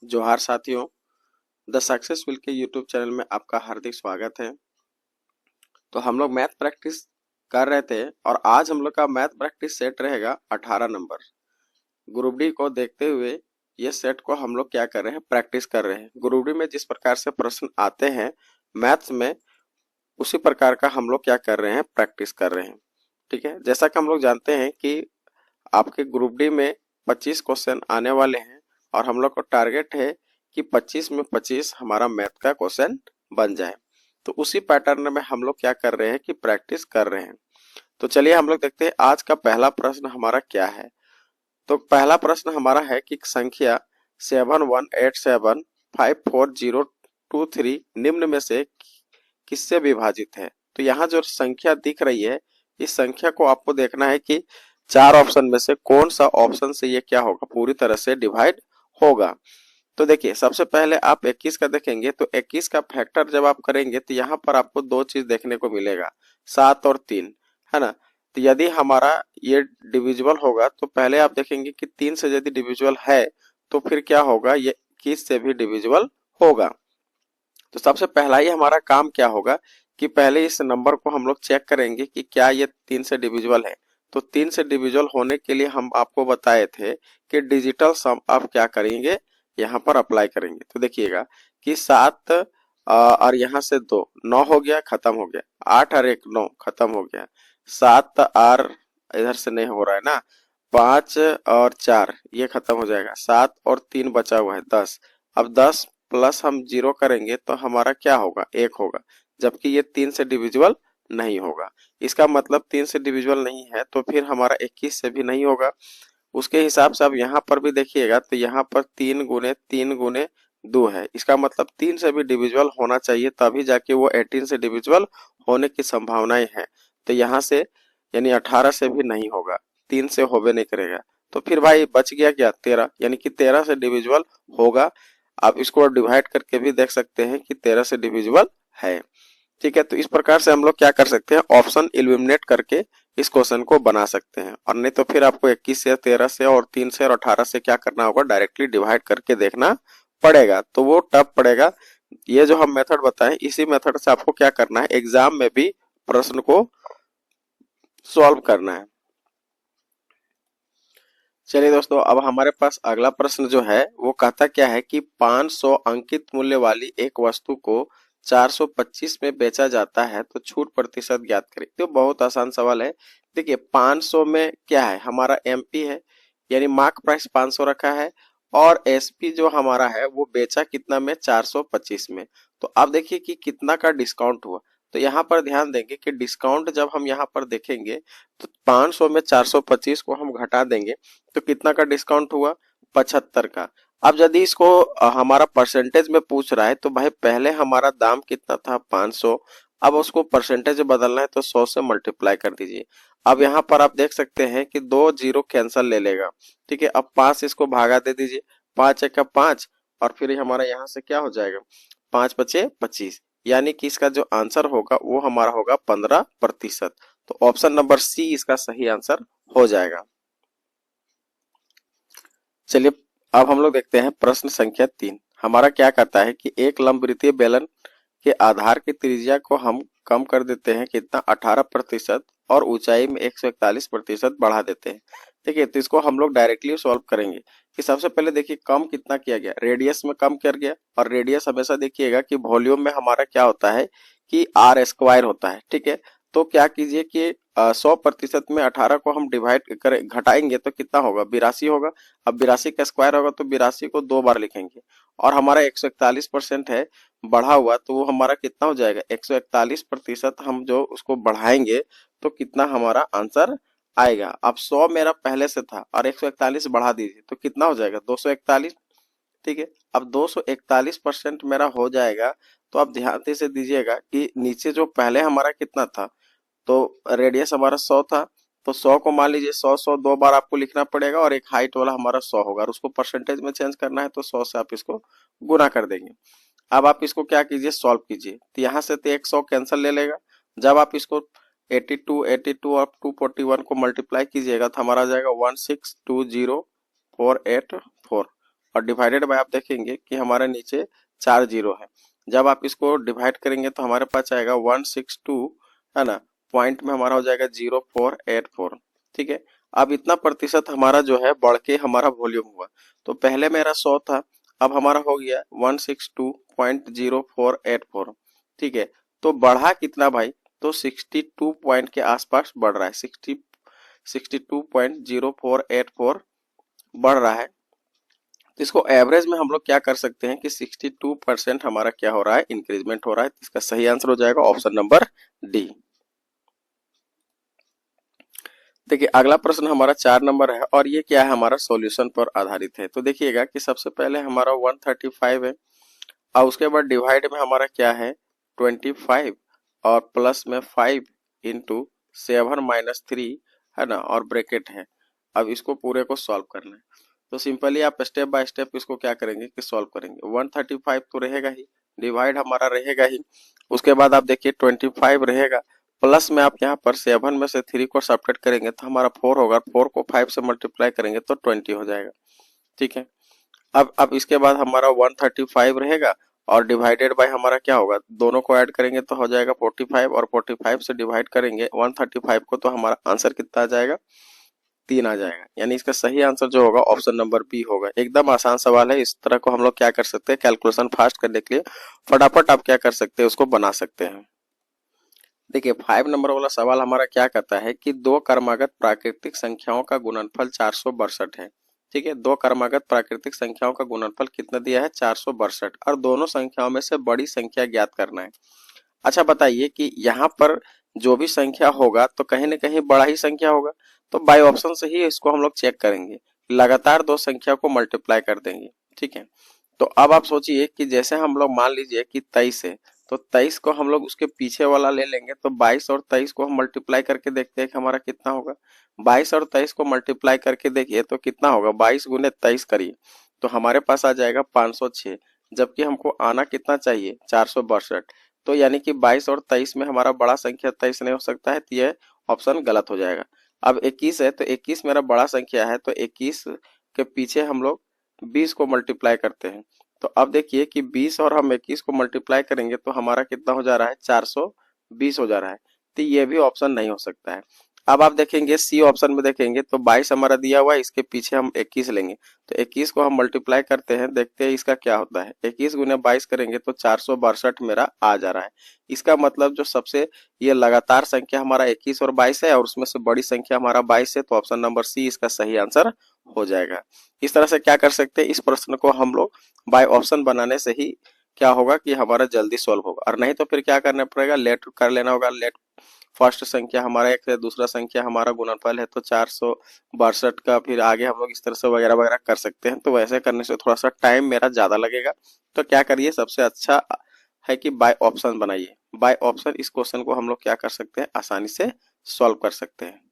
जोहार साथियों, the success will के यूट्यूब चैनल में आपका हार्दिक स्वागत है। तो हम लोग मैथ प्रैक्टिस कर रहे थे और आज हम लोग का मैथ प्रैक्टिस सेट रहेगा 18 नंबर। ग्रुप डी को देखते हुए ये सेट को हम लोग क्या कर रहे हैं, प्रैक्टिस कर रहे हैं। ग्रुप डी में जिस प्रकार से प्रश्न आते हैं मैथ्स में, उसी प्रकार का हम लोग क्या कर रहे हैं, प्रैक्टिस कर रहे हैं। ठीक है, जैसा कि हम लोग जानते हैं कि आपके ग्रुप डी में 25 क्वेश्चन आने वाले हैं और हम लोग को टारगेट है कि 25 में 25 हमारा मैथ का क्वेश्चन बन जाए। तो उसी पैटर्न में हम लोग क्या कर रहे हैं कि प्रैक्टिस कर रहे हैं। तो चलिए हम लोग देखते हैं आज का पहला प्रश्न हमारा क्या है। तो पहला प्रश्न हमारा है कि संख्या 7187544023 निम्न में से किससे विभाजित है। तो यहाँ जो संख्या दिख रही है, इस संख्या को आपको देखना है कि चार ऑप्शन में से कौन सा ऑप्शन से ये क्या होगा, पूरी तरह से डिवाइड होगा। तो देखिए, सबसे पहले आप 21 का देखेंगे तो 21 का फैक्टर जब आप करेंगे तो यहाँ पर आपको दो चीज देखने को मिलेगा, 7 और 3, है ना। तो यदि हमारा ये डिविजिबल होगा तो पहले आप देखेंगे कि 3 से यदि डिविजिबल है तो फिर क्या होगा, ये 21 से भी डिविजिबल होगा। तो सबसे पहला ही हमारा काम क्या होगा कि पहले इस नंबर को हम लोग चेक करेंगे कि क्या ये 3 से डिविजिबल है। तो 3 से डिविजिबल होने के लिए हम आपको बताए थे कि डिजिटल सम आप क्या करेंगे, यहाँ पर अप्लाई करेंगे। तो देखिएगा कि 7 और यहाँ से 2, 9 हो गया, खत्म हो गया। 8 और 1 9, खत्म हो गया। 7 और इधर से नहीं हो रहा है ना, 5 और 4 ये खत्म हो जाएगा। 7 और 3 बचा हुआ है 10। अब 10 प्लस हम 0 करेंगे तो हमारा क्या होगा, 1 होगा, जबकि ये 3 से डिविजिबल नहीं होगा। इसका मतलब 3 से डिविजिबल नहीं है तो फिर हमारा 21 से भी नहीं होगा। उसके हिसाब से अब यहाँ पर भी देखिएगा तो यहाँ पर 3 गुने 2 है। इसका मतलब 3 से भी डिविजिबल होना चाहिए, तभी जाके वो 18 से डिविजिबल होने की संभावनाएं है। तो यहाँ से यानी 18 से भी नहीं होगा, 3 से होबे नहीं करेगा। तो फिर भाई बच गया क्या, 13, यानी कि 13 से डिविजिबल होगा। आप इसको डिवाइड करके भी देख सकते हैं कि 13 से डिविजिबल है। ठीक है, तो इस प्रकार से हम लोग क्या कर सकते हैं, ऑप्शन इल्यूमिनेट करके इस क्वेश्चन को बना सकते हैं। और नहीं तो फिर आपको 21 से, 13 से और 3 से और 18 से क्या करना होगा, डायरेक्टली डिवाइड करके देखना पड़ेगा, तो वो टफ पड़ेगा। ये जो हम मेथड बताएं, इसी मेथड से आपको क्या करना है, एग्जाम में भी प्रश्न को सॉल्व करना है। चलिए दोस्तों, अब हमारे पास अगला प्रश्न जो है वो कहता क्या है कि 500 अंकित मूल्य वाली एक वस्तु को 425 में बेचा जाता है तो छूट प्रतिशत ज्ञात करें। तो बहुत आसान सवाल है। देखिए 500 में क्या है, हमारा एमपी है, यानी मार्क प्राइस 500 रखा है, और एसपी जो हमारा है वो बेचा कितना में, 425 में। तो आप देखिए कि कितना का डिस्काउंट हुआ। तो यहाँ पर ध्यान देंगे कि डिस्काउंट जब हम यहाँ पर देखेंगे तो 500 में 425 को हम घटा देंगे तो कितना का डिस्काउंट हुआ, 75 का। अब यदि इसको हमारा परसेंटेज में पूछ रहा है तो भाई पहले हमारा दाम कितना था, 500। अब उसको परसेंटेज में बदलना है तो 100 से मल्टीप्लाई कर दीजिए। अब यहाँ पर आप देख सकते हैं कि 2 जीरो कैंसल ले लेगा। ठीक है, अब 5 इसको भागा दे दीजिए, 5 एक का 5, और फिर हमारा यहाँ से क्या हो जाएगा, 5 बचे 25, यानी कि इसका जो आंसर होगा वो हमारा होगा 15%। तो ऑप्शन नंबर सी इसका सही आंसर हो जाएगा। चलिए अब हम लोग देखते हैं प्रश्न संख्या 3। हमारा क्या कहता है कि एक लंबवृत्तीय बेलन के आधार की त्रिज्या को हम कम कर देते हैं कितना, 18%, और ऊंचाई में 141% बढ़ा देते हैं। देखिए, तो इसको हम लोग डायरेक्टली सॉल्व करेंगे कि सबसे पहले देखिए कम कितना किया गया, रेडियस में कम कर गया। और रेडियस हमेशा देखिएगा कि वॉल्यूम में हमारा क्या होता है कि आर स्क्वायर होता है। ठीक है, तो क्या कीजिए कि 100% में 18 को हम डिवाइड करें, घटाएंगे तो कितना होगा, 82 होगा। अब 82 का स्क्वायर होगा तो 82 को 2 बार लिखेंगे, और हमारा 141% है बढ़ा हुआ, तो वो हमारा कितना हो जाएगा, 141% हम जो उसको बढ़ाएंगे तो कितना हमारा आंसर आएगा। अब 100 मेरा पहले से था और 141 बढ़ा दीजिए तो कितना हो जाएगा, 241। ठीक है, अब 241% मेरा हो जाएगा। तो आप ध्यान से दीजिएगा कि नीचे जो पहले हमारा कितना था, तो रेडियस हमारा 100 था, तो 100 को मान लीजिए 100 100 2 बार आपको लिखना पड़ेगा, और एक हाइट वाला हमारा 100 होगा, और उसको परसेंटेज में चेंज करना है तो 100 से आप इसको गुना कर देंगे। अब आप इसको क्या कीजिए, सॉल्व कीजिए। तो यहाँ से तो 100 कैंसिल ले लेगा। जब आप इसको 82 और 241 को मल्टीप्लाई कीजिएगा तो हमारा आ जाएगा 1620484, और डिवाइडेड बाय आप देखेंगे कि हमारे नीचे 4 जीरो है। जब आप इसको डिवाइड करेंगे तो हमारे पास आएगा 162, है ना, पॉइंट में हमारा हो जाएगा 0484। ठीक है, अब इतना प्रतिशत हमारा जो है बढ़ के हमारा वॉल्यूम हुआ। तो पहले मेरा 100 था, अब हमारा हो गया 162.0484। ठीक है, तो बढ़ा कितना भाई, तो 62 पॉइंट के आसपास बढ़ रहा है, 62.0484 बढ़ रहा है। तो इसको एवरेज में हम लोग क्या कर सकते हैं कि 62% हमारा क्या हो रहा है, इंक्रीजमेंट हो रहा है। इसका सही आंसर हो जाएगा ऑप्शन नंबर डी। देखिए अगला प्रश्न हमारा 4 नंबर है और ये क्या है, हमारा सॉल्यूशन पर आधारित है। तो देखिएगा कि सबसे पहले हमारा 135 है और उसके बाद डिवाइड में हमारा क्या है 25 और प्लस में 5 इंटू 7-3, है ना, और ब्रैकेट है। अब इसको पूरे को सॉल्व करना है। तो सिंपली आप स्टेप बाय स्टेप इसको क्या करेंगे कि सॉल्व करेंगे। 135 तो रहेगा ही, डिवाइड हमारा रहेगा ही, उसके बाद आप देखिए 25 रहेगा, प्लस में आप यहाँ पर 7 में से 3 को सब्ट्रैक्ट करेंगे तो हमारा 4 होगा, 4 को 5 से मल्टीप्लाई करेंगे तो 20 हो जाएगा। ठीक है, अब इसके बाद हमारा 135 रहेगा और डिवाइडेड बाय हमारा क्या होगा, दोनों को ऐड करेंगे तो हो जाएगा 45 और 45 से डिवाइड करेंगे 135 को तो हमारा आंसर कितना आ जाएगा, 3 आ जाएगा। यानी इसका सही आंसर जो होगा ऑप्शन नंबर बी होगा। एकदम आसान सवाल है, इस तरह को हम लोग क्या कर सकते हैं, कैलकुलेशन फास्ट करने के लिए फटाफट आप क्या कर सकते हैं, उसको बना सकते हैं। देखिए 5 नंबर वाला सवाल हमारा क्या कहता है कि दो क्रमागत प्राकृतिक संख्याओं का गुणनफल 462 है। ठीक है, दो क्रमागत प्राकृतिक संख्याओं का गुणनफल कितना दिया है, 462, और दोनों संख्याओं में से बड़ी संख्या ज्ञात करना है। अच्छा बताइए कि यहाँ पर जो भी संख्या होगा तो कहीं ना कहीं बड़ा ही संख्या होगा, तो बाय ऑप्शन से ही इसको हम लोग चेक करेंगे, लगातार दो संख्या को मल्टीप्लाई कर देंगे। ठीक है, तो अब आप सोचिए कि जैसे हम लोग मान लीजिए कि 23 है, तो 23 को हम लोग उसके पीछे वाला ले लेंगे, तो 22 और 23 को हम मल्टीप्लाई करके देखते हैं कि हमारा कितना होगा। 22 और 23 को मल्टीप्लाई करके देखिए तो कितना होगा, 22 गुने 23 करिए तो हमारे पास आ जाएगा 506, जबकि हमको आना कितना चाहिए, 462। तो यानी कि 22 और 23 में हमारा बड़ा संख्या 23 नहीं हो सकता है, तो यह ऑप्शन गलत हो जाएगा। अब 21 है, तो 21 मेरा बड़ा संख्या है, तो 21 के पीछे हम लोग 20 को मल्टीप्लाई करते हैं। तो अब देखिए कि 20 और हम 21 को मल्टीप्लाई करेंगे तो हमारा कितना हो जा रहा है, 420 हो जा रहा है। तो ये भी ऑप्शन नहीं हो सकता है। अब आप देखेंगे सी ऑप्शन में देखेंगे तो 22 हमारा दिया हुआ है, इसके पीछे हम 21 लेंगे, तो 21 को हम मल्टीप्लाई करते हैं, देखते हैं इसका क्या होता है। 21 गुने 22 करेंगे तो 462 मेरा आ जा रहा है। इसका मतलब जो सबसे ये लगातार संख्या हमारा 21 और 22 है और उसमें से बड़ी संख्या हमारा 22 है, तो ऑप्शन नंबर सी इसका सही आंसर हो जाएगा। इस तरह से क्या कर सकते हैं, इस प्रश्न को हम लोग बाय ऑप्शन बनाने से ही क्या होगा कि हमारा जल्दी सॉल्व होगा, और नहीं तो फिर क्या करना पड़ेगा, लेट कर लेना होगा। लेट फर्स्ट संख्या हमारा एक है, दूसरा संख्या हमारा गुणनफल है, तो 462 का फिर आगे हम लोग इस तरह से वगैरह वगैरह कर सकते हैं। तो वैसे करने से थोड़ा सा टाइम मेरा ज्यादा लगेगा। तो क्या करिए, सबसे अच्छा है कि बाय ऑप्शन बनाइए। बाय ऑप्शन इस क्वेश्चन को हम लोग क्या कर सकते हैं, आसानी से सॉल्व कर सकते हैं।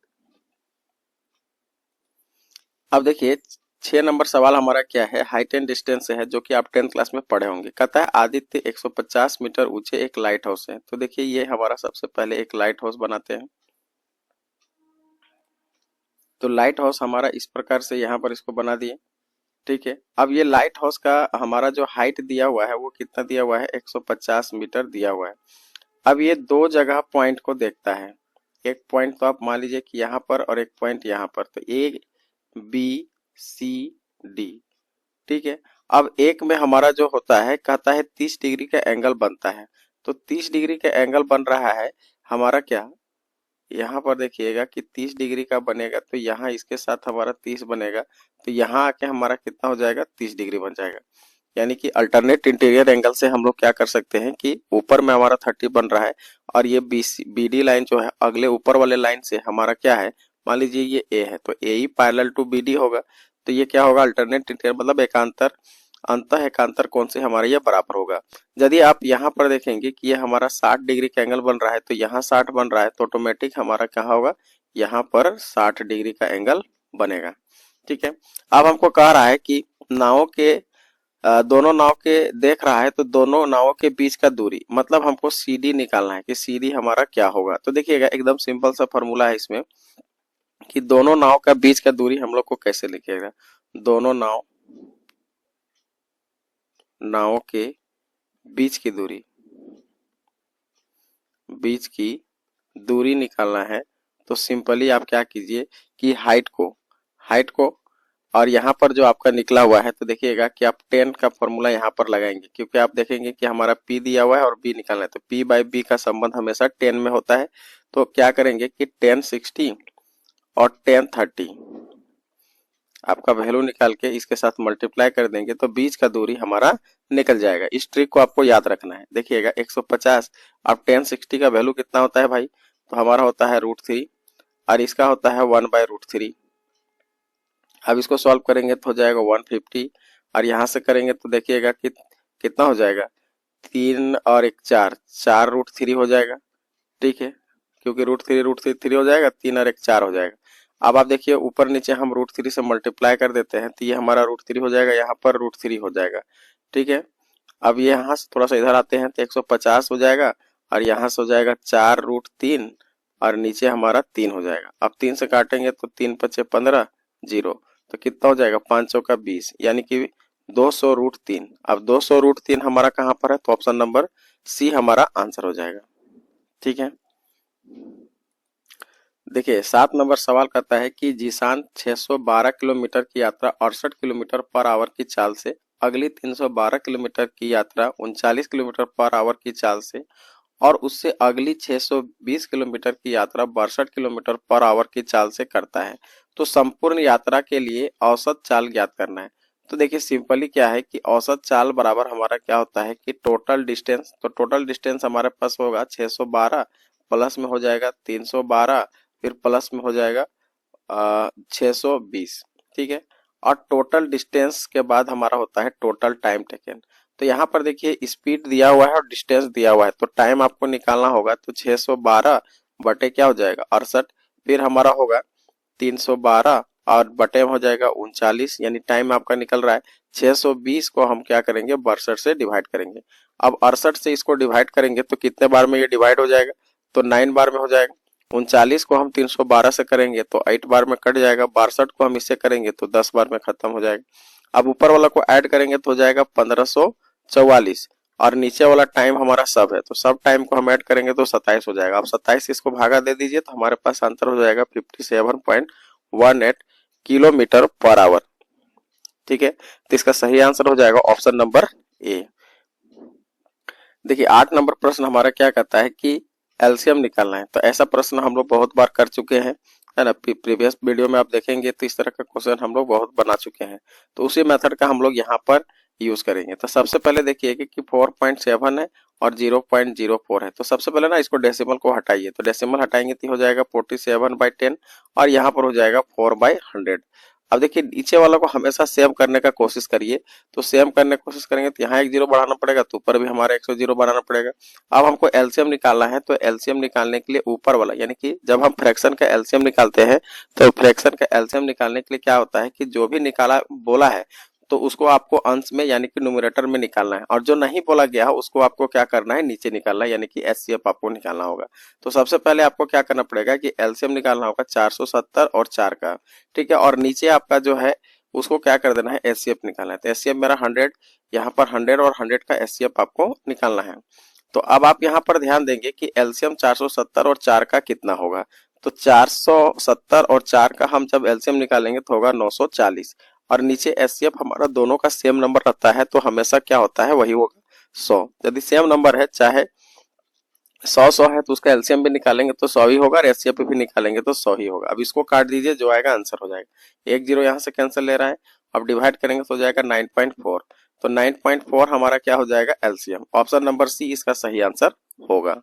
अब देखिए 6 नंबर सवाल हमारा क्या है, हाइट एंड डिस्टेंस है, जो कि आप 10th क्लास में पढ़े होंगे। कहता है आदित्य 150 मीटर ऊंचे एक लाइट हाउस है। तो देखिए ये हमारा सबसे पहले एक लाइट हाउस बनाते हैं। तो लाइट हाउस हमारा इस प्रकार से यहाँ पर इसको बना दिए। ठीक है, अब ये लाइट हाउस का हमारा जो हाइट दिया हुआ है वो कितना दिया हुआ है, 150 मीटर दिया हुआ है। अब ये दो जगह पॉइंट को देखता है, एक पॉइंट तो आप मान लीजिए कि यहाँ पर और एक पॉइंट यहाँ पर, तो ए बी सी डी। ठीक है, अब एक में हमारा जो होता है, कहता है 30 डिग्री का एंगल बनता है। तो 30 डिग्री का एंगल बन रहा है हमारा, क्या यहाँ पर देखिएगा कि 30 डिग्री का बनेगा, तो यहाँ इसके साथ हमारा 30 बनेगा, तो यहाँ आके हमारा कितना हो जाएगा, 30 डिग्री बन जाएगा। यानी कि अल्टरनेट इंटीरियर एंगल से हम लोग क्या कर सकते हैं कि ऊपर में हमारा 30 बन रहा है और ये बी डी लाइन जो है अगले ऊपर वाले लाइन से हमारा क्या है, मान लीजिए ये ए है, तो ए ही पैरेलल टू बी डी होगा। तो ये क्या होगा, अल्टरनेट इंटीरियर मतलब एकांतर अंतः एकांतर कोण से हमारा ये बराबर होगा। यदि आप यहाँ पर देखेंगे कि ये हमारा 60 डिग्री का एंगल बन रहा है, तो यहाँ 60 बन रहा है, तो ऑटोमेटिक हमारा क्या होगा, यहाँ पर 60 डिग्री का एंगल बनेगा। ठीक है, अब हमको कह रहा है कि नावों के दोनों नाव के देख रहा है, तो दोनों नावों के बीच का दूरी, मतलब हमको CD निकालना है कि CD हमारा क्या होगा। तो देखिएगा एकदम सिंपल सा फॉर्मूला है इसमें कि दोनों नाव का बीच का दूरी हम लोग को कैसे लिखेगा, दोनों नाव नावों के बीच की दूरी निकालना है। तो सिंपली आप क्या कीजिए कि हाइट को और यहाँ पर जो आपका निकला हुआ है तो देखिएगा कि आप 10 का फॉर्मूला यहाँ पर लगाएंगे, क्योंकि आप देखेंगे कि हमारा P दिया हुआ है और B निकालना है, तो P बाई B का संबंध हमेशा 10 में होता है। तो क्या करेंगे कि 10 60 और 10 30 आपका वैल्यू निकाल के इसके साथ मल्टीप्लाई कर देंगे तो बीच का दूरी हमारा निकल जाएगा। इस ट्रिक को आपको याद रखना है। देखिएगा 150 अब 1060 का वैल्यू कितना होता है भाई, तो हमारा होता है √3 और इसका होता है 1/√3। अब इसको सॉल्व करेंगे तो हो जाएगा 150 और यहाँ से करेंगे तो देखिएगा कि कितना हो जाएगा, 3 और 1 4, 4√3 हो जाएगा। ठीक है, क्योंकि √3 हो जाएगा, 3 और 1 4 हो जाएगा। अब आप देखिए ऊपर नीचे हम √3 से मल्टीप्लाई कर देते हैं तो ये हमारा √3 हो जाएगा, यहाँ पर √3 हो जाएगा। ठीक है, अब ये यहाँ से थोड़ा सा इधर आते हैं तो 150 हो जाएगा और यहाँ से हो जाएगा 4√3 और नीचे हमारा 3 हो जाएगा। अब 3 से काटेंगे तो 3 × 5 = 15, 0 तो कितना हो जाएगा, 5 × 4 = 20 यानी कि 200√3। अब 200√3 हमारा कहाँ पर है, तो ऑप्शन नंबर सी हमारा आंसर हो जाएगा। ठीक है, देखिए 7 नंबर सवाल करता है कि जीशान 612 किलोमीटर की यात्रा 68 किलोमीटर पर आवर की चाल से, अगली 312 किलोमीटर की यात्रा 39 किलोमीटर पर आवर की चाल से और उससे अगली 620 किलोमीटर की यात्रा 62 किलोमीटर पर आवर की चाल से करता है। तो संपूर्ण यात्रा के लिए औसत चाल ज्ञात करना है। तो देखिए सिंपली क्या है कि औसत चाल बराबर हमारा क्या होता है कि टोटल डिस्टेंस। तो टोटल डिस्टेंस हमारे पास होगा 612 प्लस में हो जाएगा 312 फिर प्लस में हो जाएगा 620। ठीक है, और टोटल डिस्टेंस के बाद हमारा होता है टोटल टाइम टेकन। तो यहाँ पर देखिए स्पीड दिया हुआ है और डिस्टेंस दिया हुआ है, तो टाइम आपको निकालना होगा। तो 612 बटे क्या हो जाएगा 68, फिर हमारा होगा 312 और बटे में हो जाएगा 39, यानी टाइम आपका निकल रहा है। 620 को हम क्या करेंगे 62 से डिवाइड करेंगे। अब 68 से इसको डिवाइड करेंगे तो कितने बार में ये डिवाइड हो जाएगा, तो 9 बार में हो जाएगा। 39 को हम 312 से करेंगे तो 8 बार में कट जाएगा। 62 को हम इससे करेंगे तो 10 बार में खत्म हो जाएगा। अब ऊपर वाला को ऐड करेंगे तो हो जाएगा 1544 और नीचे वाला टाइम हमारा सब है, तो सब टाइम को हम ऐड करेंगे तो 27 हो जाएगा। अब 27 इसको भागा दे दीजिए तो हमारे पास आंसर हो जाएगा 57.18 किलोमीटर पर आवर। ठीक है, तो इसका सही आंसर हो जाएगा ऑप्शन नंबर ए। देखिए 8 नंबर प्रश्न हमारा क्या कहता है कि एलसीएम निकालना है। तो ऐसा प्रश्न हम लोग बहुत बार कर चुके हैं, है ना। प्रीवियस वीडियो में आप देखेंगे तो इस तरह का क्वेश्चन हम लोग बहुत बना चुके हैं, तो उसी मेथड का हम लोग यहाँ पर यूज करेंगे। तो सबसे पहले देखिए कि 4.7 है और 0.04 है। तो सबसे पहले ना इसको डेसिमल को हटाइए, तो डेसिमल हटाएंगे तो हो जाएगा 47/10 और यहाँ पर हो जाएगा 4/100। अब देखिए नीचे वाला को हमेशा सेम करने का कोशिश करिए, तो सेम करने की कोशिश करेंगे तो यहाँ एक 0 बढ़ाना पड़ेगा, तो ऊपर भी हमारा 100 बढ़ाना पड़ेगा। अब हमको एलसीएम निकालना है, तो एलसीएम निकालने के लिए ऊपर वाला, यानी कि जब हम फ्रैक्शन का एलसीएम निकालते हैं तो फ्रैक्शन का एलसीएम निकालने के लिए क्या होता है कि जो भी निकाला बोला है तो उसको आपको अंश में यानी कि न्यूमरेटर में निकालना है, और जो नहीं बोला गया है उसको आपको क्या करना है नीचे निकालना है, यानी कि एचसीएफ आपको निकालना होगा। तो सबसे पहले आपको क्या करना पड़ेगा कि एलसीएम निकालना होगा 470 और 4 का। ठीक है, और नीचे आपका जो है उसको क्या कर देना है एचसीएफ निकालना है। तो एचसीएफ मेरा 100, यहाँ पर 100 और 100 का एचसीएफ आपको निकालना है। तो अब आप यहाँ पर ध्यान देंगे कि एलसीएम 470 और 4 का कितना होगा। तो 470 और 4 का हम जब एलसीएम निकालेंगे तो होगा 940, और नीचे एचसीएफ हमारा दोनों का सेम नंबर रहता है, तो हमेशा क्या होता है वही होगा 100। यदि सेम नंबर है चाहे 100 है तो उसका एलसीएम भी निकालेंगे तो 100 ही होगा और एचसीएफ भी निकालेंगे तो 100 ही होगा। अब इसको काट दीजिए, जो आएगा आंसर हो जाएगा। 1 0 यहाँ से कैंसिल ले रहा है, अब डिवाइड करेंगे तो हो जाएगा 9.4। तो 9.4 हमारा क्या हो जाएगा एलसीएम। ऑप्शन नंबर सी इसका सही आंसर होगा।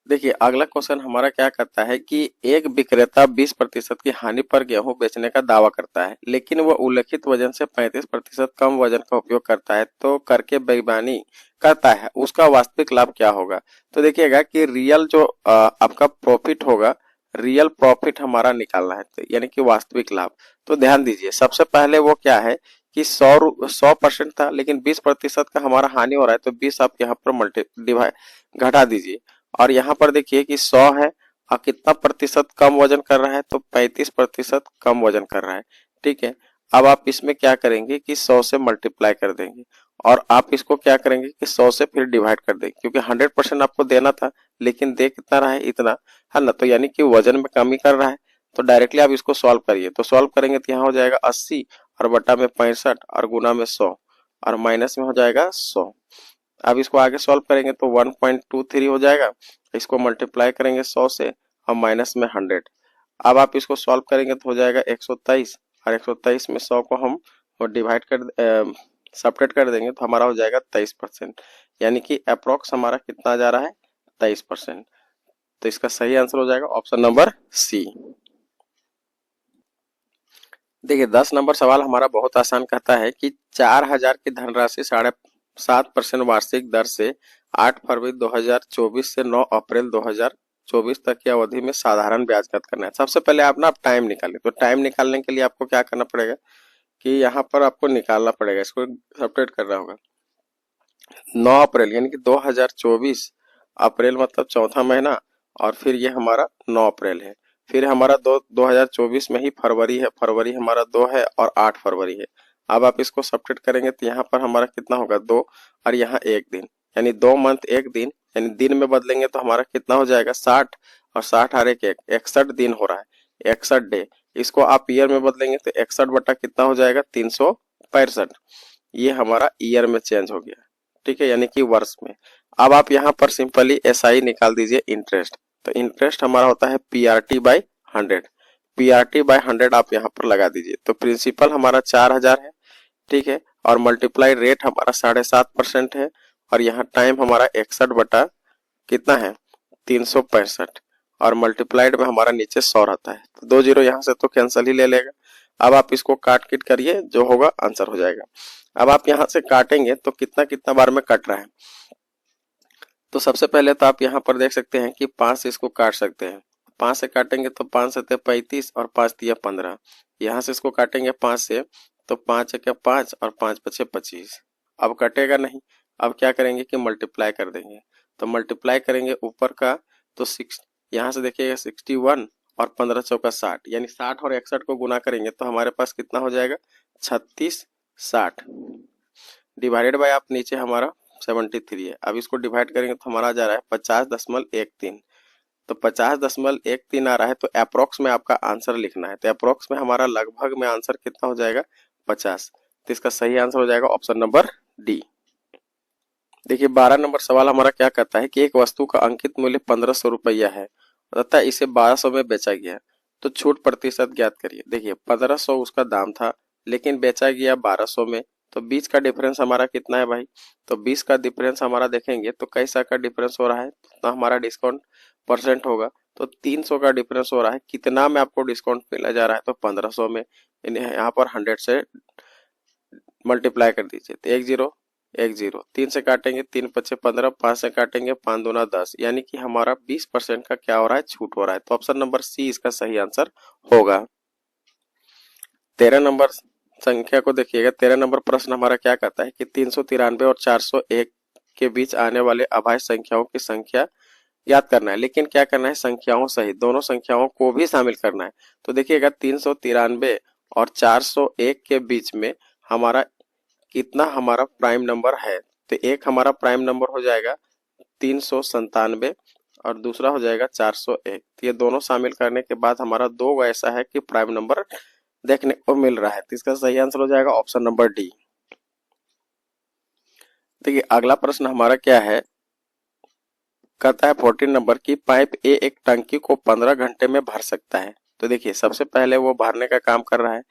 देखिए अगला क्वेश्चन हमारा क्या करता है कि एक विक्रेता 20% की हानि पर गेहूं बेचने का दावा करता है, लेकिन वह उल्लेखित वजन से 35% कम वजन का उपयोग करता है, तो करके बेईमानी करता है, उसका वास्तविक लाभ क्या होगा। तो देखिएगा कि रियल जो आपका प्रॉफिट होगा, रियल प्रॉफिट हमारा निकालना है, तो यानी कि वास्तविक लाभ। तो ध्यान दीजिए सबसे पहले वो क्या है कि 100% था, लेकिन 20% का हमारा हानि हो रहा है, तो 20 आप यहाँ पर डिवाइड घटा दीजिए, और यहाँ पर देखिए कि 100 है और कितना प्रतिशत कम वजन कर रहा है, तो 35% कम वजन कर रहा है। ठीक है, अब आप इसमें क्या करेंगे कि 100 से मल्टीप्लाई कर देंगे और आप इसको क्या करेंगे कि 100 से फिर डिवाइड कर देंगे, क्योंकि 100% आपको देना था लेकिन दे कितना रहा है, इतना है ना, तो यानी कि वजन में कमी कर रहा है। तो डायरेक्टली आप इसको सॉल्व करिए, तो सॉल्व करेंगे तो यहाँ हो जाएगा 80 और बटा में 65 और गुना में 100 और माइनस में हो जाएगा 100। अब इसको आगे सॉल्व करेंगे तो 1.23 हो जाएगा, इसको मल्टीप्लाई करेंगे 100 से और माइनस में 100। अब आप इसको सॉल्व करेंगे तो हो जाएगा 123 और 123 में 100 को हम डिवाइड कर सब्ट्रैक्ट कर देंगे तो हमारा हो जाएगा 23%, यानी कि अप्रोक्स हमारा कितना जा रहा है, 23%। तो इसका सही आंसर हो जाएगा ऑप्शन नंबर सी। देखिए 10 नंबर सवाल हमारा बहुत आसान कहता है कि 4000 की धनराशि 7.5% वार्षिक दर से 8 फरवरी 2024 से 9 अप्रैल 2024 तक की अवधि में साधारण ब्याज गत करना है। सबसे पहले आप ना टाइम निकालें, तो टाइम निकालने के लिए आपको क्या करना पड़ेगा कि यहाँ पर आपको निकालना पड़ेगा, इसको सब्ट्रैक्ट करना होगा। 9 अप्रैल यानी कि 2024 अप्रैल मतलब चौथा महीना और फिर ये हमारा 9 अप्रैल है, फिर हमारा 2024 में ही फरवरी है, फरवरी हमारा 2 है और 8 फरवरी है। अब आप इसको सब्ट्रैक्ट करेंगे तो यहाँ पर हमारा कितना होगा 2 और यहाँ 1 दिन, यानी 2 मंथ 1 दिन, यानी दिन में बदलेंगे तो हमारा कितना हो जाएगा 60 और 60 और 1 61 दिन हो रहा है, 61 डे। इसको आप ईयर में बदलेंगे तो 61 बटा कितना हो जाएगा 365, ये हमारा ईयर में चेंज हो गया, ठीक है, यानी कि वर्ष में। अब आप यहाँ पर सिंपली एसआई निकाल दीजिए इंटरेस्ट, तो इंटरेस्ट हमारा होता है पीआरटी बाई 100, पीआरटी बाई 100 आप यहाँ पर लगा दीजिए। तो प्रिंसिपल हमारा 4000 है, ठीक है, और मल्टीप्लाई रेट हमारा 7.5% है और यहाँ टाइम हमारा 61 बटा कितना है 365 और मल्टीप्लाइड में हमारा नीचे 100 रहता है, तो 2 जीरो यहाँ से तो कैंसिल ही ले लेगा। अब आप इसको काट किट करिए, जो होगा आंसर हो जाएगा। अब आप यहाँ से काटेंगे तो कितना कितना बार में कट रहा है, तो सबसे पहले तो आप यहाँ पर देख सकते हैं कि 5 से इसको काट सकते हैं, 5 से काटेंगे तो 5 से 35 और 5 दिया 15, यहाँ से इसको काटेंगे 5 से तो 5 है क्या 5 और 5 बचे 25, अब कटेगा नहीं। अब क्या करेंगे कि मल्टीप्लाई कर देंगे, तो मल्टीप्लाई करेंगे ऊपर का तो 6, यहाँ से देखिएगा 61 और 15 चौका 60, यानी 60 और 61 को गुना करेंगे तो हमारे पास कितना हो जाएगा 36 60 डिवाइडेड बाय आप नीचे हमारा 73 है। अब इसको डिवाइड करेंगे तो हमारा जा रहा है 50.13, तो 50.13 आ रहा है, तो अप्रोक्स में आपका आंसर लिखना है, तो अप्रोक्स में हमारा लगभग में आंसर कितना हो जाएगा 50, तो इसका सही आंसर हो जाएगा ऑप्शन नंबर डी। देखिए 12 नंबर सवाल हमारा क्या कहता है कि एक वस्तु का अंकित मूल्य 1500 रुपया है तथा इसे 1200 में बेचा गया, तो छूट प्रतिशत ज्ञात करिए। देखिए 1500 उसका दाम था लेकिन बेचा गया 1200 में, तो 20 का डिफरेंस हमारा कितना है भाई, तो 20 का डिफरेंस हमारा देखेंगे तो कैसा का डिफरेंस हो रहा है, तो हमारा डिस्काउंट परसेंट होगा, तो 300 का डिफरेंस हो रहा है, कितना में आपको डिस्काउंट मिला जा रहा है, तो 1500 में, यहाँ पर 100 से मल्टीप्लाई कर दीजिए, तो 1 0 1 0, 3 से काटेंगे 3 पचे 15, 5 से काटेंगे 5 दूना 10, यानी कि हमारा 20% का क्या हो रहा है छूट हो रहा है, तो ऑप्शन नंबर सी इसका सही आंसर होगा। 13 नंबर संख्या को देखिएगा, 13 नंबर प्रश्न हमारा क्या कहता है कि 393 और 401 के बीच आने वाले अभाज्य संख्याओं की संख्या याद करना है, लेकिन क्या करना है संख्याओं सहित दोनों संख्याओं को भी शामिल करना है। तो देखिएगा 393 और 401 के बीच में हमारा कितना हमारा प्राइम नंबर है, तो एक हमारा प्राइम नंबर हो जाएगा 397 और दूसरा हो जाएगा 401, तो ये दोनों शामिल करने के बाद हमारा दो ऐसा है कि प्राइम नंबर देखने को मिल रहा है, तो इसका सही आंसर हो जाएगा ऑप्शन नंबर डी। देखिए अगला प्रश्न हमारा क्या है, कहता है 14 नंबर की पाइप ए एक टंकी को 15 घंटे में भर सकता है। तो देखिए सबसे पहले वो भरने का काम कर रहा है,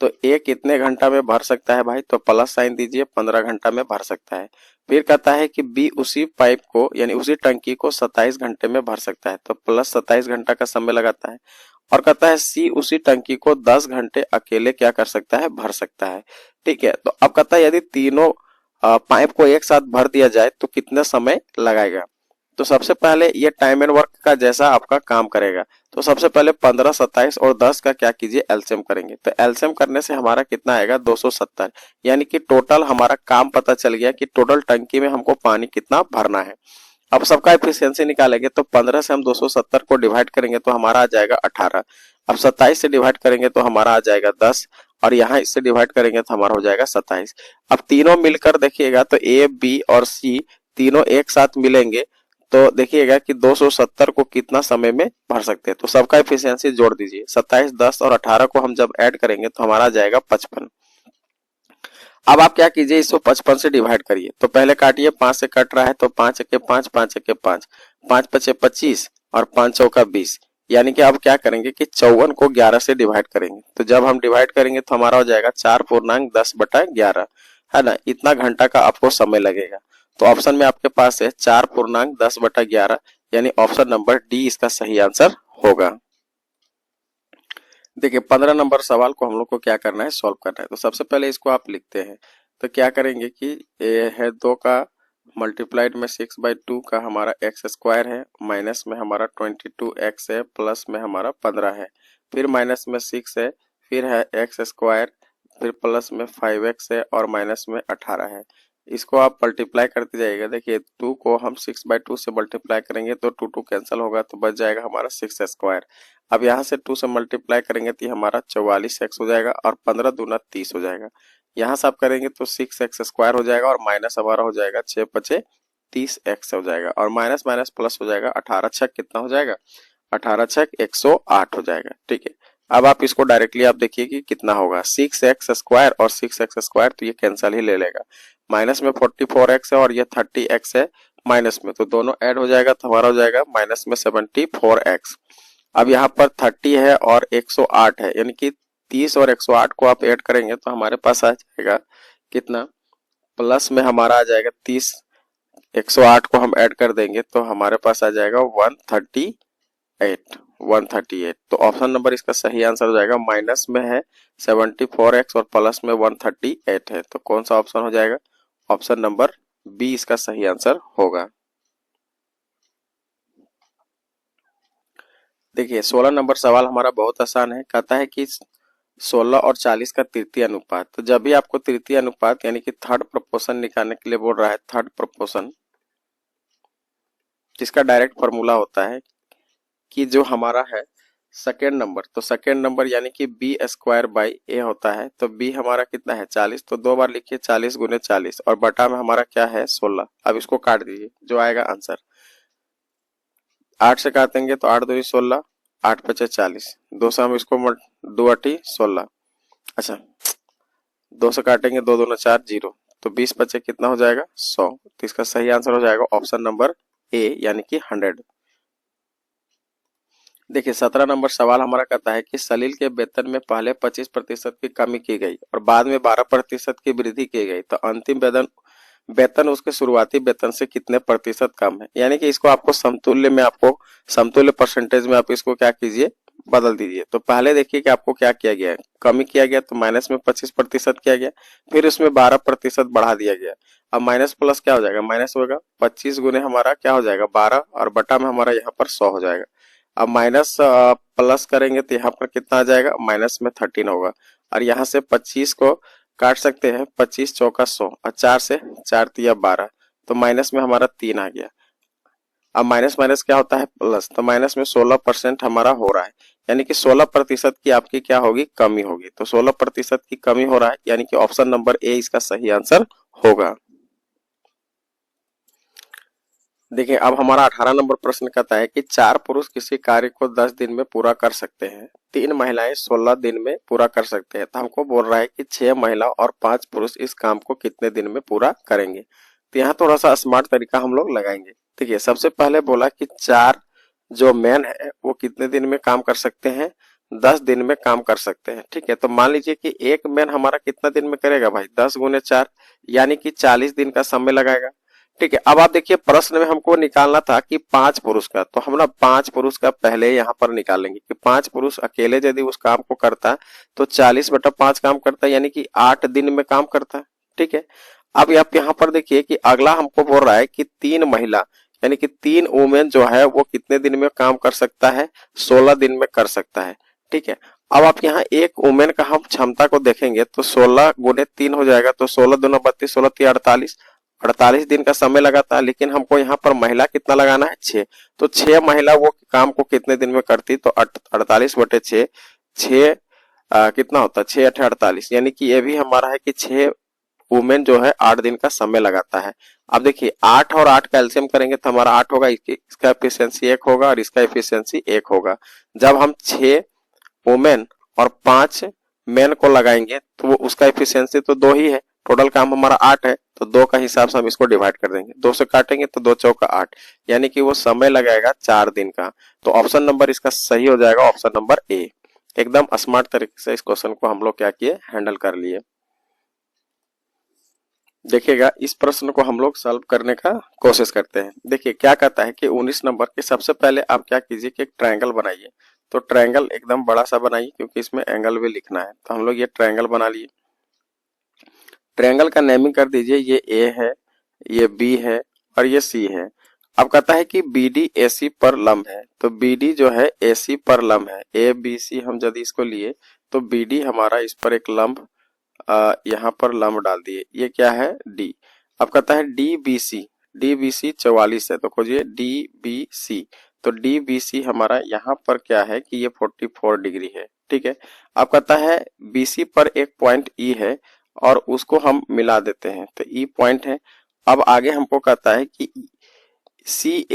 तो ए कितने घंटा में भर सकता है भाई, तो प्लस साइन दीजिए, 15 घंटा में भर सकता है। फिर कहता है कि बी उसी पाइप को यानी उसी टंकी को 27 घंटे में भर सकता है, तो प्लस 27 घंटा का समय लगाता है। और कहता है सी उसी टंकी को 10 घंटे अकेले क्या कर सकता है, भर सकता है, ठीक है। तो अब कहता है यदि तीनों पाइप को एक साथ भर दिया जाए तो कितना समय लगाएगा। तो सबसे पहले ये टाइम एंड वर्क का जैसा आपका काम करेगा, तो सबसे पहले 15, 27 और 10 का क्या कीजिए एलसीएम करेंगे, तो एलसीएम करने से हमारा कितना आएगा 270, यानी कि टोटल हमारा काम पता चल गया कि टोटल टंकी में हमको पानी कितना भरना है। अब सबका एफिशिएंसी निकालेंगे, तो 15 से हम 270 को डिवाइड करेंगे तो हमारा आ जाएगा 18, अब 27 से डिवाइड करेंगे तो हमारा आ जाएगा 10 और यहाँ इससे डिवाइड करेंगे तो हमारा हो जाएगा 27। अब तीनों मिलकर देखिएगा तो ए, बी और सी तीनों एक साथ मिलेंगे तो देखिएगा कि 270 को कितना समय में भर सकते हैं। तो सबका एफिशिएंसी जोड़ दीजिए, 27, 10 और 18 को हम जब ऐड करेंगे तो हमारा आ जाएगा 55। अब आप क्या कीजिए, इसको 55 से डिवाइड करिए। तो पहले काटिए, 5 से कट रहा है तो 5 एके 5, 5 एके 5, 5 पचे 25 और 5 चौका 20। यानी कि अब क्या करेंगे कि 54 को 11 से डिवाइड करेंगे। तो जब हम डिवाइड करेंगे तो हमारा हो जाएगा 4.10/11, है ना। इतना घंटा का आपको समय लगेगा। तो ऑप्शन में आपके पास है 4.10/11, यानी ऑप्शन नंबर डी इसका सही आंसर होगा। देखिए 15 नंबर सवाल को हम लोग को क्या करना है, सॉल्व करना है। तो सबसे पहले इसको आप लिखते हैं। तो क्या करेंगे कि ये है 2 का मल्टीप्लाइड में 6/2 का हमारा एक्स स्क्वायर है, माइनस में हमारा 22x है, प्लस में हमारा 15 है, फिर माइनस में 6 है, फिर है एक्स स्क्वायर, फिर प्लस में 5x है और माइनस में 18 है। इसको आप मल्टीप्लाई करते जाइएगा। देखिए 2 को हम 6/2 से मल्टीप्लाई करेंगे तो 2 2 कैंसिल होगा तो बच जाएगा हमारा 6 स्क्वायर। अब यहाँ से 2 से मल्टीप्लाई करेंगे तो हमारा 44x हो जाएगा और 15 दूना 30 हो जाएगा। यहाँ से आप करेंगे तो 6x स्क्वायर हो जाएगा और माइनस हमारा हो जाएगा 6 पचे 30x हो जाएगा और माइनस माइनस प्लस हो जाएगा 18 छक कितना हो जाएगा, 18 छक 108 हो जाएगा। ठीक है, अब आप इसको डायरेक्टली आप देखिए कि कितना होगा, 6x स्क्वायर और 6x स्क्वायर तो ये कैंसिल ही ले लेगा। माइनस में 44x है और ये 30x है माइनस में, तो दोनों ऐड हो जाएगा तो हमारा हो जाएगा माइनस में 74x। अब यहाँ पर 30 है और 108 है, यानी कि 30 और 108 को आप ऐड करेंगे तो हमारे पास आ जाएगा कितना, प्लस में हमारा आ जाएगा 30, 108 को हम ऐड कर देंगे तो हमारे पास आ जाएगा 138। तो ऑप्शन नंबर इसका सही आंसर हो जाएगा। माइनस में है 74x और प्लस में 138 है, तो कौन सा ऑप्शन हो जाएगा, ऑप्शन नंबर बी इसका सही आंसर होगा। देखिए 16 नंबर सवाल हमारा बहुत आसान है। कहता है कि 16 और 40 का तृतीय अनुपात। तो जब भी आपको तृतीय अनुपात यानी कि थर्ड प्रोपोर्शन निकालने के लिए बोल रहा है, थर्ड प्रोपोर्शन, जिसका डायरेक्ट फॉर्मूला होता है कि जो हमारा है सेकेंड नंबर, तो सेकेंड नंबर यानी कि बी स्क्वायर बाई ए होता है। तो बी हमारा कितना है 40, तो 2 बार लिखिए 40 गुने 40 और बटा में हमारा क्या है 16। अब इसको काट दीजिए, जो आएगा आंसर 8 से काटेंगे तो 8 दूनी 16, 8 पचे 40, 2 से हम इसको 2 अठी 16, अच्छा 2 से काटेंगे 2 दूना 4, 0, तो 20 पचे कितना हो जाएगा 100। तो इसका सही आंसर हो जाएगा ऑप्शन नंबर ए यानी कि 100। देखिए 17 नंबर सवाल हमारा कहता है कि सलील के वेतन में पहले 25% की कमी की गई और बाद में 12% की वृद्धि की गई, तो अंतिम वेतन उसके शुरुआती वेतन से कितने प्रतिशत कम है। यानी कि इसको आपको समतुल्य में, आपको समतुल्य परसेंटेज में आप इसको क्या कीजिए, बदल दीजिए। तो पहले देखिए कि आपको क्या किया गया है, कमी किया गया तो माइनस में 25% किया गया, फिर उसमें 12% बढ़ा दिया गया। अब माइनस प्लस क्या हो जाएगा, माइनस होगा 25 गुने हमारा क्या हो जाएगा 12 और बटा में हमारा यहाँ पर 100 हो जाएगा। अब माइनस प्लस करेंगे तो यहाँ पर कितना आ जाएगा, माइनस में 13 होगा और यहाँ से 25 को काट सकते हैं, 25 चौका 100 और 4 से 4 तिया 12, तो माइनस में हमारा 3 आ गया। अब माइनस माइनस क्या होता है प्लस, तो माइनस में 16% हमारा हो रहा है, यानी कि 16% की आपकी क्या होगी, कमी होगी। तो 16% की कमी हो रहा है, यानी कि ऑप्शन नंबर ए इसका सही आंसर होगा। देखिए अब हमारा 18 नंबर प्रश्न कहता है कि 4 पुरुष किसी कार्य को 10 दिन में पूरा कर सकते हैं, 3 महिलाएं 16 दिन में पूरा कर सकते हैं। तो हमको बोल रहा है कि 6 महिला और 5 पुरुष इस काम को कितने दिन में पूरा करेंगे। तो यहाँ थोड़ा सा स्मार्ट तरीका हम लोग लगाएंगे। देखिए सबसे पहले बोला कि 4 जो मैन है वो कितने दिन में काम कर सकते हैं, 10 दिन में काम कर सकते हैं। ठीक है, तो मान लीजिए कि एक मैन हमारा कितना दिन में करेगा भाई, 10 गुने 4 यानी कि 40 दिन का समय लगाएगा। ठीक है, अब आप देखिए प्रश्न में हमको निकालना था कि 5 पुरुष का, तो हम ना 5 पुरुष का पहले यहाँ पर निकालेंगे कि 5 पुरुष अकेले यदि उस काम को करता है तो 40/5 काम करता है, यानी कि 8 दिन में काम करता है। ठीक है, अब आप यहाँ पर देखिए कि अगला हमको बोल रहा है कि 3 महिला यानी कि 3 वुमेन जो है वो कितने दिन में काम कर सकता है, 16 दिन में कर सकता है। ठीक है, अब आप यहाँ एक वुमेन का हम क्षमता को देखेंगे तो 16 गुने 3 हो जाएगा, तो 16 दूना 32, 16 3 48, 48 दिन का समय लगाता है। लेकिन हमको यहाँ पर महिला कितना लगाना है 6, तो 6 महिला वो काम को कितने दिन में करती, तो 48/6, 6 कितना होता है 6 8 48, यानी कि ये भी हमारा है कि 6 वुमेन जो है 8 दिन का समय लगाता है। अब देखिए 8 और 8 का एलसीएम करेंगे तो हमारा 8 होगा, इसका एफिशिएंसी 1 होगा और इसका एफिशिएंसी 1 होगा। जब हम 6 वुमेन और 5 मेन को लगाएंगे तो वो उसका एफिशिएंसी तो 2 ही है, टोटल काम हमारा 8 है, तो 2 का हिसाब से हम इसको डिवाइड कर देंगे, 2 से काटेंगे तो 2 चौका 8, यानी कि वो समय लगाएगा 4 दिन का। तो ऑप्शन नंबर इसका सही हो जाएगा ऑप्शन नंबर ए। एकदम स्मार्ट तरीके से इस क्वेश्चन को हम लोग क्या किए, हैंडल कर लिए। देखिएगा इस प्रश्न को हम लोग सॉल्व करने का कोशिश करते हैं। देखिए क्या कहता है कि 19 नंबर के सबसे पहले आप क्या कीजिए कि एक ट्रायंगल बनाइए। तो ट्रायंगल एकदम बड़ा सा बनाइए क्योंकि इसमें एंगल भी लिखना है। तो हम लोग ये ट्रायंगल बना लिए। ट्रायंगल का नेमिंग कर दीजिए, ये ए है, ये बी है और ये सी है। अब कहता है कि बी डी ए सी पर लंब है, तो बी डी जो है ए सी पर लंब है। ए बी सी हम यदि इसको लिए तो बी डी हमारा इस पर एक लंब यहाँ पर लंब डाल दिए, ये क्या है डी। अब कहता है डी बी सी 44 है, तो खोजिए डी बी सी। तो डी बी सी हमारा यहाँ पर क्या है कि ये 44 डिग्री है, ठीक है। अब कहता है बी सी पर एक पॉइंट ई है और उसको हम मिला देते हैं, तो ई पॉइंट है। अब आगे हमको कहता है कि सी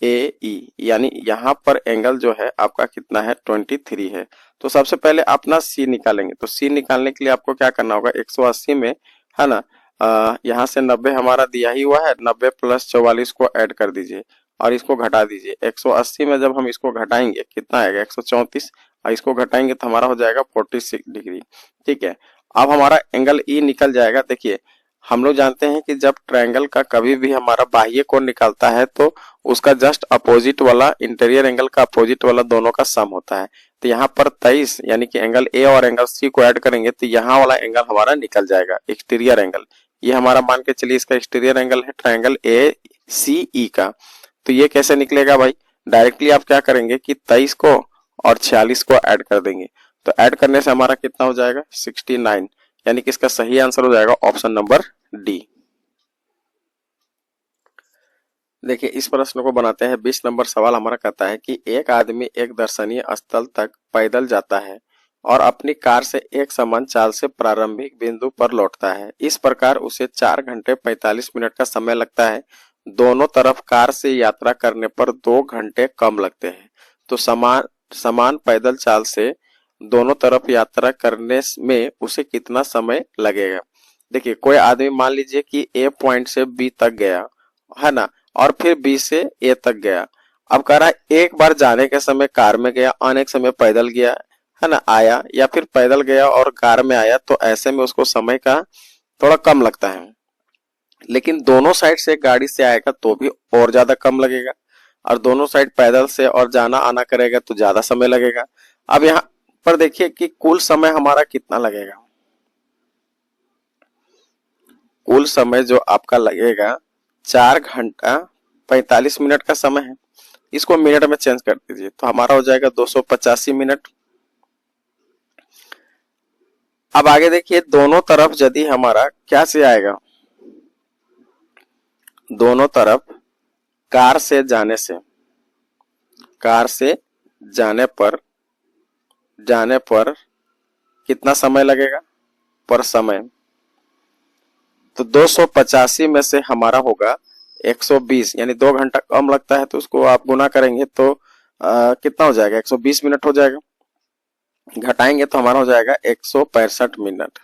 ए ई यानी यहाँ पर एंगल जो है आपका कितना है 23 है। तो सबसे पहले अपना सी निकालेंगे। तो सी निकालने के लिए आपको क्या करना होगा, 180 में है ना, यहाँ से 90 हमारा दिया ही हुआ है, 90 प्लस 44 को ऐड कर दीजिए और इसको घटा दीजिए। 180 में जब हम इसको घटाएंगे कितना आएगा 134, और इसको घटाएंगे तो हमारा हो जाएगा 46 डिग्री, ठीक है। अब हमारा एंगल ई निकल जाएगा। देखिए हम लोग जानते हैं कि जब ट्रायंगल का कभी भी हमारा बाह्य कोण निकलता है तो उसका जस्ट अपोजिट वाला, इंटीरियर एंगल का अपोजिट वाला दोनों का सम होता है। तो यहाँ पर 23 यानी कि एंगल ए और एंगल सी को ऐड करेंगे तो यहाँ वाला एंगल हमारा निकल जाएगा, एक्सटीरियर एंगल। ये हमारा मान के चलिए इसका एक्सटीरियर एंगल है ट्रायंगल ए सी ई का। तो ये कैसे निकलेगा भाई, डायरेक्टली आप क्या करेंगे कि 23 को और 46 को ऐड कर देंगे। तो ऐड करने से हमारा कितना हो जाएगा 69, यानी कि इसका सही आंसर हो जाएगा ऑप्शन नंबर डी। देखिए इस प्रश्न को बनाते हैं। 20 नंबर सवाल हमारा कहता है कि एक आदमी एक दर्शनीय स्थल तक पैदल जाता है और अपनी कार से एक समान चाल से प्रारंभिक बिंदु पर लौटता है। इस प्रकार उसे 4 घंटे 45 मिनट का समय लगता है। दोनों तरफ कार से यात्रा करने पर 2 घंटे कम लगते हैं। तो समान पैदल चाल से दोनों तरफ यात्रा करने में उसे कितना समय लगेगा। देखिए कोई आदमी मान लीजिए कि ए पॉइंट से बी तक गया है ना, और फिर बी से ए तक गया। अब कह रहा है एक बार जाने के समय कार में गया, आने के समय पैदल गया है ना, आया, या फिर पैदल गया और कार में आया, तो ऐसे में उसको समय का थोड़ा कम लगता है। लेकिन दोनों साइड से गाड़ी से आएगा तो भी और ज्यादा कम लगेगा, और दोनों साइड पैदल से और जाना आना करेगा तो ज्यादा समय लगेगा। अब यहाँ पर देखिए कि कुल समय हमारा कितना लगेगा। कुल समय जो आपका लगेगा 4 घंटा 45 मिनट का समय है। इसको मिनट में चेंज कर दीजिए तो हमारा हो जाएगा 285 मिनट। अब आगे देखिए दोनों तरफ यदि हमारा क्या से आएगा, दोनों तरफ कार से जाने पर कितना समय लगेगा पर समय। तो 285 में से हमारा होगा 120, यानी 2 घंटा कम लगता है, तो उसको आप गुना करेंगे तो कितना हो जाएगा 120 मिनट हो जाएगा। घटाएंगे तो हमारा हो जाएगा 165 मिनट।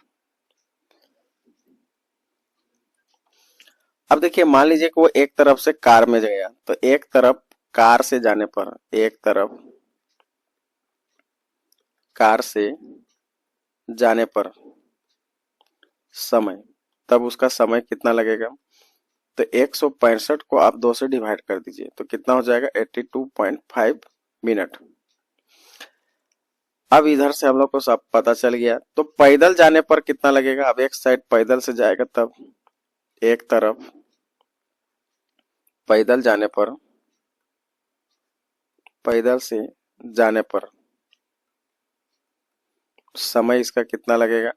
अब देखिए मान लीजिए कि वो एक तरफ से कार में गया, तो एक तरफ कार से जाने पर, एक तरफ कार से जाने पर समय, तब उसका समय कितना लगेगा। तो 165 को आप 2 से डिवाइड कर दीजिए तो कितना हो जाएगा 82.5 मिनट। अब इधर से हम लोग को सब पता चल गया। तो पैदल जाने पर कितना लगेगा, अब एक साइड पैदल से जाएगा तब एक तरफ पैदल से जाने पर समय इसका कितना लगेगा।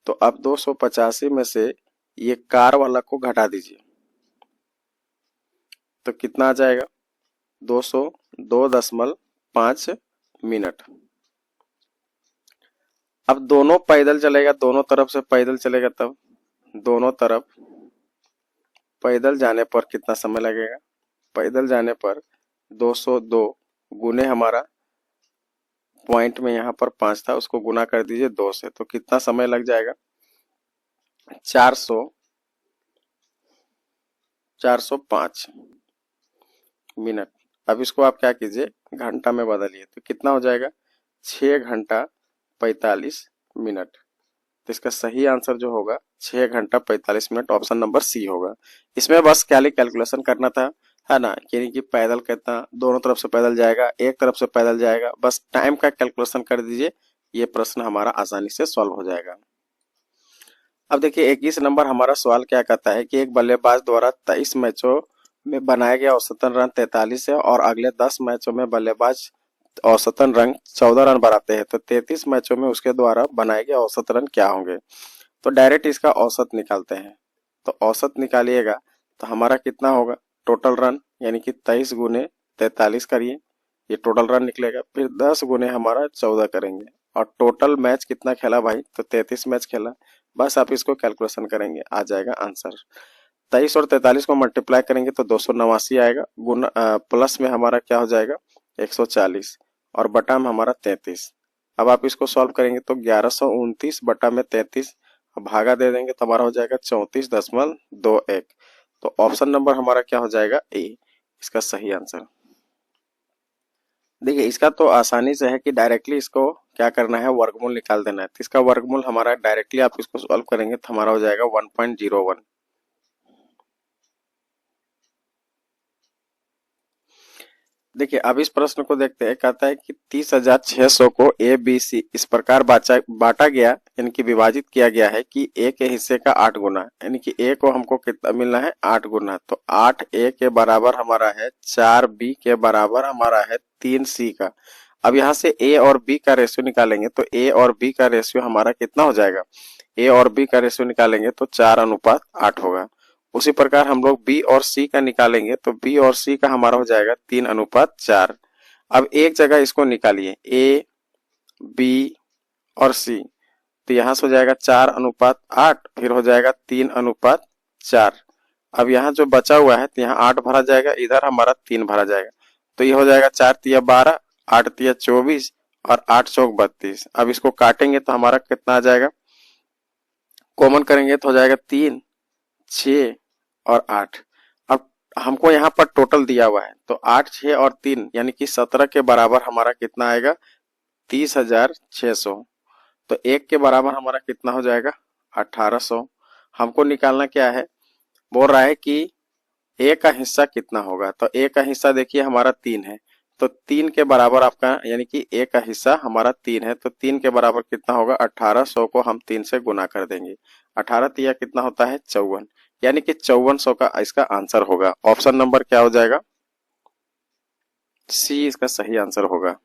तो अब 285 में से ये कार वाला को घटा दीजिए तो कितना आ जाएगा 202.5 मिनट। अब दोनों पैदल चलेगा, दोनों तरफ से पैदल चलेगा, तब दोनों तरफ पैदल जाने पर कितना समय लगेगा? पैदल जाने पर 202 गुने हमारा पॉइंट में यहाँ पर 5 था, उसको गुना कर दीजिए 2 से, तो कितना समय लग जाएगा? 405 मिनट। अब इसको आप क्या कीजिए, घंटा में बदलिए, तो कितना हो जाएगा? 6 घंटा 45 मिनट। तो इसका सही आंसर जो होगा 6 घंटा 45 मिनट, ऑप्शन नंबर सी होगा। इसमें बस क्या कैलकुलेशन करना था, है ना, कि पैदल कितना, दोनों तरफ से पैदल जाएगा, एक तरफ से पैदल जाएगा, बस टाइम का कैलकुलेशन कर दीजिए, ये प्रश्न हमारा आसानी से सॉल्व हो जाएगा। अब देखिए 21 नंबर हमारा सवाल क्या कहता है कि एक बल्लेबाज द्वारा 23 मैचों में बनाया गया औसतन रन 43 है और अगले 10 मैचों में बल्लेबाज औसतन रन 14 रन बनाते हैं, तो 33 मैचों में उसके द्वारा बनाए गए औसत रन क्या होंगे? तो डायरेक्ट इसका औसत निकालते हैं। तो औसत निकालिएगा तो हमारा कितना होगा? टोटल रन, यानी कि 23 गुने 43 करिए, ये टोटल रन निकलेगा। फिर 10 गुने हमारा 14 करेंगे, और टोटल मैच कितना खेला भाई? तो 33 मैच खेला। बस आप इसको कैलकुलेशन करेंगे, आ जाएगा आंसर। 23 और 43 को मल्टीप्लाई करेंगे तो 289 आएगा, गुना प्लस में हमारा क्या हो जाएगा? 140, और बटा में हमारा 33। अब आप इसको सॉल्व करेंगे तो 1129 बटा में 33, भागा दे देंगे तो हमारा हो जाएगा 34.21। तो ऑप्शन नंबर हमारा क्या हो जाएगा? ए, इसका सही आंसर। देखिए इसका तो आसानी से है कि डायरेक्टली इसको क्या करना है, वर्गमूल निकाल देना है। तो इसका वर्गमूल हमारा डायरेक्टली आप इसको सॉल्व करेंगे तो हमारा हो जाएगा 1.01। देखिए अब इस प्रश्न को देखते हैं, कहता है कि 30,600 को ए बी सी इस प्रकार बांटा गया, यानी कि विभाजित किया गया है कि ए के हिस्से का 8 गुना, यानी कि ए को हमको कितना मिलना है? 8 गुना। तो 8 ए के बराबर हमारा है 4 बी के बराबर हमारा है 3 सी का। अब यहाँ से ए और बी का रेशियो निकालेंगे तो ए और बी का रेशियो हमारा कितना हो जाएगा? ए और बी का रेशियो निकालेंगे तो 4:8 होगा। उसी प्रकार हम लोग बी और सी का निकालेंगे तो बी और सी का हमारा हो जाएगा 3:4। अब एक जगह इसको निकालिए, ए बी और सी, तो यहाँ से हो जाएगा 4:8, फिर हो जाएगा 3:4। अब यहाँ जो बचा हुआ है तो यहाँ 8 भरा जाएगा, इधर हमारा 3 भरा जाएगा, तो ये हो जाएगा 4 तिया 12, 8 तिया 24 और 8 चौक 32। अब इसको काटेंगे तो हमारा कितना आ जाएगा? कॉमन करेंगे तो हो जाएगा 3, 6 और 8। अब हमको यहाँ पर टोटल दिया हुआ है तो 8, 6 और 3 यानी कि 17 के बराबर हमारा कितना आएगा? 30,600। तो 1 के बराबर हमारा कितना हो जाएगा? 1800। हमको निकालना क्या है, बोल रहा है कि ए का हिस्सा कितना होगा। तो ए का हिस्सा देखिए हमारा 3 है, तो 3 के बराबर आपका, यानी कि ए का हिस्सा हमारा 3 है, तो 3 के बराबर कितना होगा? 1800 को हम 3 से गुना कर देंगे। 18 तिया कितना होता है? 54, यानी कि 5400 का इसका आंसर होगा। ऑप्शन नंबर क्या हो जाएगा? सी इसका सही आंसर होगा।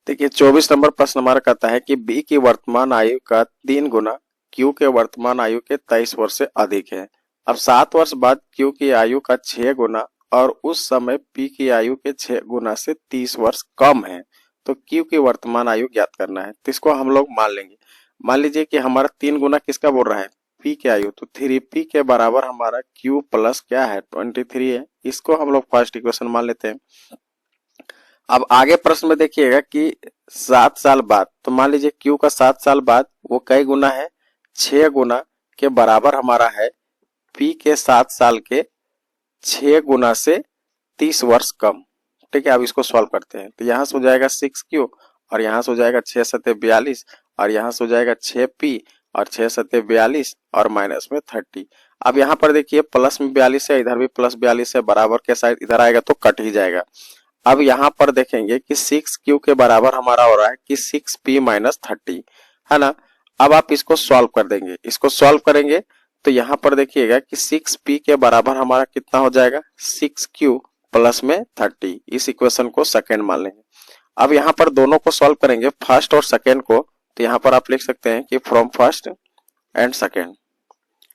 देखिए 24 नंबर प्रश्न हमारा कहता है कि बी की वर्तमान आयु का 3 गुना क्यू के वर्तमान आयु के 23 वर्ष से अधिक है। अब 7 वर्ष बाद क्यू की आयु का 6 गुना और उस समय पी की आयु के 6 गुना से 30 वर्ष कम है, तो क्यू की वर्तमान आयु ज्ञात करना है। तो इसको हम लोग मान लेंगे, मान लीजिए कि हमारा 3 गुना किसका बोल रहा है? पी की आयु, तो 3p के बराबर हमारा क्यू प्लस क्या है? 23 है। इसको हम लोग फर्स्ट इक्वेशन मान लेते हैं। अब आगे प्रश्न में देखिएगा कि 7 साल बाद, तो मान लीजिए क्यू का 7 साल बाद वो कई गुना है? 6 गुना के बराबर हमारा है पी के 7 साल के 6 गुना से 30 वर्ष कम। ठीक है, अब इसको सॉल्व करते हैं तो यहाँ से हो जाएगा 6Q और यहाँ से हो जाएगा 6 सत्ते 42 और यहाँ से हो जाएगा 6P और 6 सत्ते 42 और माइनस में 30। अब यहाँ पर देखिए प्लस में 42 है, इधर भी प्लस 42 है, बराबर के साइड इधर आएगा तो कट ही जाएगा। अब यहाँ पर देखेंगे कि 6Q के बराबर हमारा हो रहा है कि 6P माइनस 30, है ना। अब आप इसको सॉल्व कर देंगे, इसको सॉल्व करेंगे तो यहाँ पर देखिएगा कि 6P के बराबर हमारा कितना हो जाएगा? 6Q प्लस में 30। इस इक्वेशन को सेकेंड मान लेंगे। अब यहाँ पर दोनों को सॉल्व करेंगे, फर्स्ट और सेकेंड को, तो यहाँ पर आप लिख सकते हैं कि फ्रॉम फर्स्ट एंड सेकेंड।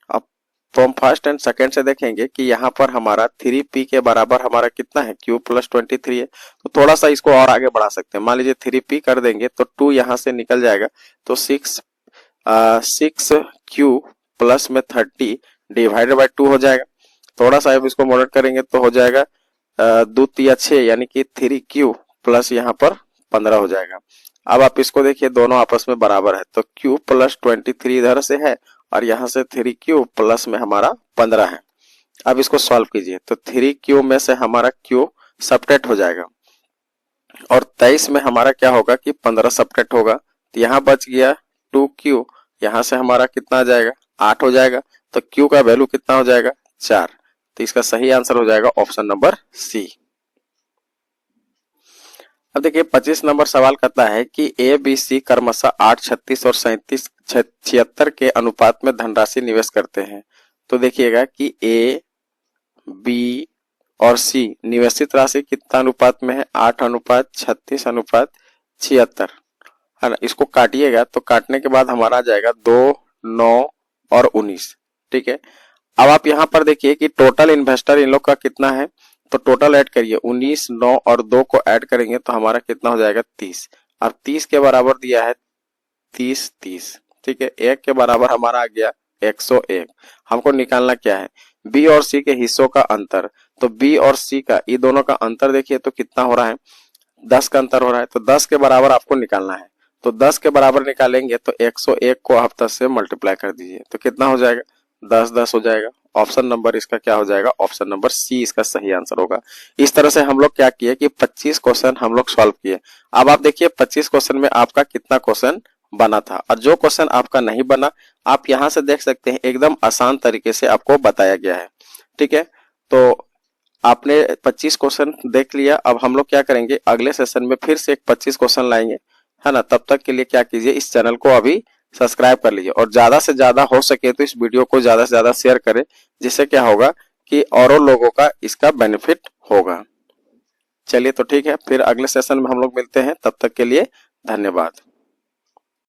अब तो हम फर्स्ट एंड सेकंड से देखेंगे कि यहाँ पर हमारा 3p के बराबर हमारा कितना है, q प्लस 23 है। तो थोड़ा सा इसको और आगे बढ़ा सकते हैं, मान लीजिए 3p कर देंगे तो 2 यहाँ से निकल जाएगा, तो 6q प्लस में 30 डिवाइडेड बाई 2 हो जाएगा। थोड़ा सा अब इसको मॉडल करेंगे तो हो जाएगा 2 तिया 6 यानी कि 3q प्लस यहाँ पर 15 हो जाएगा। अब आप इसको देखिए दोनों आपस में बराबर है, तो q प्लस 23 इधर से है और यहाँ से 3q प्लस में हमारा 15 है। अब इसको सॉल्व कीजिए तो 3q में से हमारा q सबट्रैक्ट हो जाएगा और 23 में हमारा क्या होगा कि 15 सबट्रैक्ट होगा, तो यहाँ बच गया 2q, यहाँ से हमारा कितना आ जाएगा 8 हो जाएगा। तो q का वैल्यू कितना हो जाएगा 4। तो इसका सही आंसर हो जाएगा ऑप्शन नंबर सी। अब देखिए 25 नंबर सवाल कहता है कि ए बी सी क्रमशः 8, 36 और 76 के अनुपात में धनराशि निवेश करते हैं। तो देखिएगा कि ए बी और सी निवेशित राशि कितना अनुपात में है, 8 अनुपात 36 अनुपात 76 है ना। इसको काटिएगा तो काटने के बाद हमारा आ जाएगा 2, 9 और 19। ठीक है, अब आप यहाँ पर देखिए कि टोटल इन्वेस्टर इन लोग का कितना है, तो टोटल ऐड करिए 19, 9 और 2 को ऐड करेंगे तो हमारा कितना हो जाएगा 30। और 30 के बराबर दिया है 30, 30। ठीक है, 1 के बराबर हमारा आ गया 101। हमको निकालना क्या है, बी और सी के हिस्सों का अंतर। तो बी और सी का ये दोनों का अंतर देखिए तो कितना हो रहा है, 10 का अंतर हो रहा है। तो 10 के बराबर आपको निकालना है, तो 10 के बराबर निकालेंगे तो 101 को आप 10 से मल्टीप्लाई कर दीजिए तो कितना हो जाएगा 10, 10 हो जाएगा। ऑप्शन नंबर इसका क्या हो जाएगा, ऑप्शन नंबर सी इसका सही आंसर होगा। इस तरह से हम लोग क्या किए कि 25 क्वेश्चन हम लोग सॉल्व किए। अब आप देखिए 25 क्वेश्चन में आपका कितना क्वेश्चन बना था, और जो क्वेश्चन आपका नहीं बना आप यहाँ से देख सकते हैं, एकदम आसान तरीके से आपको बताया गया है। ठीक है, तो आपने 25 क्वेश्चन देख लिया। अब हम लोग क्या करेंगे, अगले सेशन में फिर से एक 25 क्वेश्चन लाएंगे, है ना। तब तक के लिए क्या कीजिए, इस चैनल को अभी सब्सक्राइब कर लीजिए और ज्यादा से ज्यादा हो सके तो इस वीडियो को ज्यादा से ज्यादा शेयर करें, जिससे क्या होगा कि और लोगों का इसका बेनिफिट होगा। चलिए तो ठीक है, फिर अगले सेशन में हम लोग मिलते हैं, तब तक के लिए धन्यवाद।